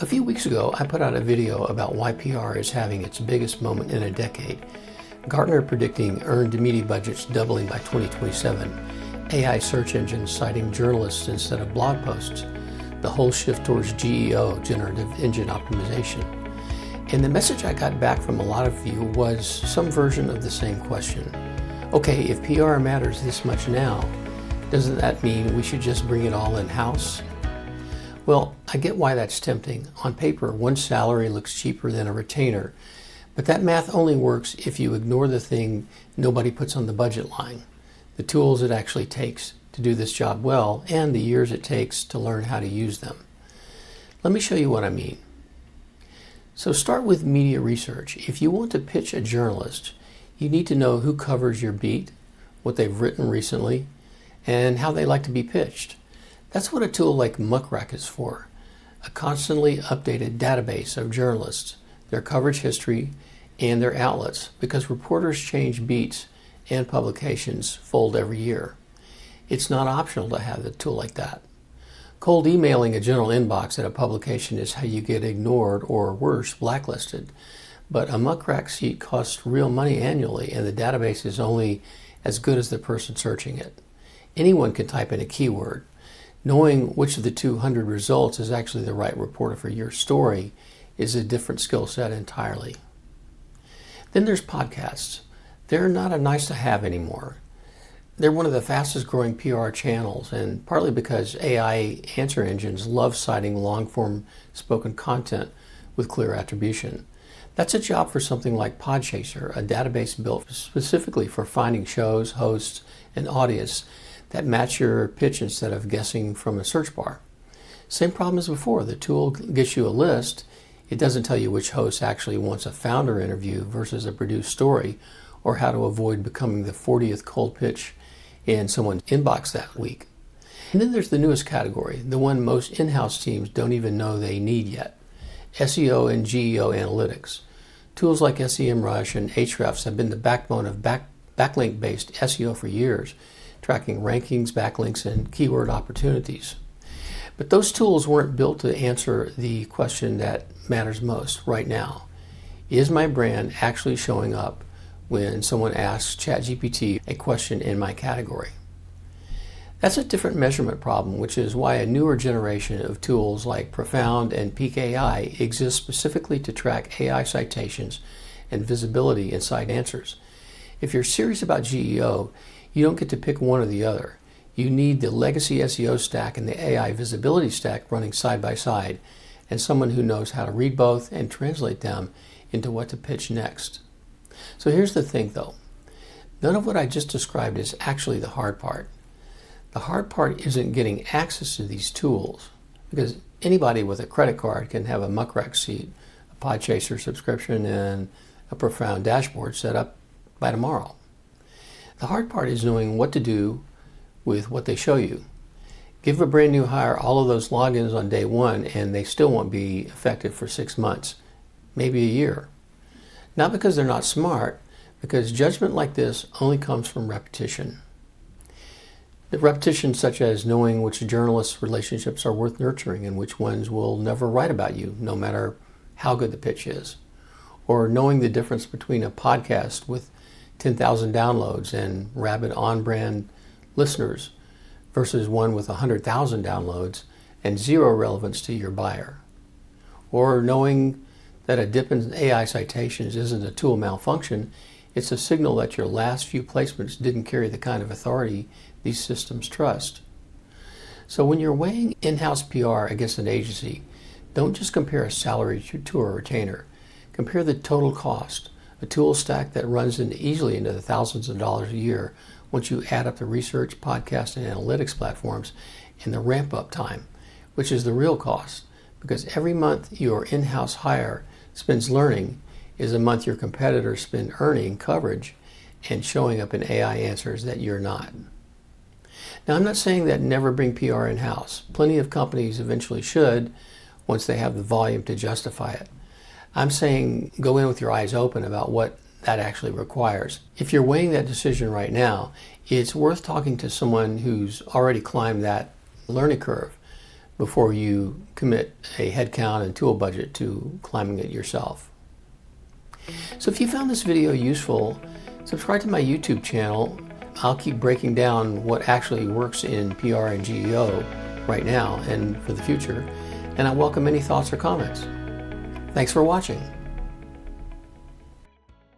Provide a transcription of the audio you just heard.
A few weeks ago, I put out a video about why PR is having its biggest moment in a decade. Gartner predicting earned media budgets doubling by 2027, AI search engines citing journalists instead of blog posts, the whole shift towards GEO, generative engine optimization. And the message I got back from a lot of you was some version of the same question. Okay, if PR matters this much now, doesn't that mean we should just bring it all in-house? Well, I get why that's tempting. On paper, one salary looks cheaper than a retainer, but that math only works if you ignore the thing nobody puts on the budget line, the tools it actually takes to do this job well, and the years it takes to learn how to use them. Let me show you what I mean. So start with media research. If you want to pitch a journalist, you need to know who covers your beat, what they've written recently, and how they like to be pitched. That's what a tool like Muckrack is for, a constantly updated database of journalists, their coverage history, and their outlets, because reporters change beats and publications fold every year. It's not optional to have a tool like that. Cold emailing a general inbox at a publication is how you get ignored or worse, blacklisted. But a Muckrack seat costs real money annually, and the database is only as good as the person searching it. Anyone can type in a keyword. Knowing which of the 200 results is actually the right reporter for your story is a different skill set entirely. Then there's podcasts. They're not a nice to have anymore. They're one of the fastest growing PR channels, and partly because AI answer engines love citing long-form spoken content with clear attribution. That's a job for something like Podchaser, a database built specifically for finding shows, hosts, and audience that match your pitch instead of guessing from a search bar. Same problem as before. The tool gets you a list. It doesn't tell you which host actually wants a founder interview versus a produced story, or how to avoid becoming the 40th cold pitch in someone's inbox that week. And then there's the newest category, the one most in-house teams don't even know they need yet, SEO and GEO analytics. Tools like Semrush and Ahrefs have been the backbone of backlink-based SEO for years, tracking rankings, backlinks, and keyword opportunities. But those tools weren't built to answer the question that matters most right now. Is my brand actually showing up when someone asks ChatGPT a question in my category? That's a different measurement problem, which is why a newer generation of tools like Profound and Peak AI exist specifically to track AI citations and visibility in site answers. If you're serious about GEO, you don't get to pick one or the other. You need the legacy SEO stack and the AI visibility stack running side by side, and someone who knows how to read both and translate them into what to pitch next. So here's the thing though. None of what I just described is actually the hard part. The hard part isn't getting access to these tools, because anybody with a credit card can have a Muckrack seat, a Podchaser subscription, and a Profound dashboard set up by tomorrow. The hard part is knowing what to do with what they show you. Give a brand new hire all of those logins on day one and they still won't be effective for 6 months, maybe a year. Not because they're not smart, because judgment like this only comes from repetition. The repetition such as knowing which journalists' relationships are worth nurturing and which ones will never write about you, no matter how good the pitch is. Or knowing the difference between a podcast with 10,000 downloads and rabid on-brand listeners versus one with 100,000 downloads and zero relevance to your buyer. Or knowing that a dip in AI citations isn't a tool malfunction, it's a signal that your last few placements didn't carry the kind of authority these systems trust. So when you're weighing in-house PR against an agency, don't just compare a salary to a retainer. Compare the total cost, a tool stack that runs easily into the thousands of dollars a year once you add up the research, podcast, and analytics platforms and the ramp-up time, which is the real cost, because every month your in-house hire spends learning is a month your competitors spend earning coverage and showing up in AI answers that you're not. Now, I'm not saying that never bring PR in-house. Plenty of companies eventually should once they have the volume to justify it. I'm saying go in with your eyes open about what that actually requires. If you're weighing that decision right now, it's worth talking to someone who's already climbed that learning curve before you commit a headcount and tool budget to climbing it yourself. So if you found this video useful, subscribe to my YouTube channel. I'll keep breaking down what actually works in PR and GEO right now and for the future, and I welcome any thoughts or comments. Thanks for watching.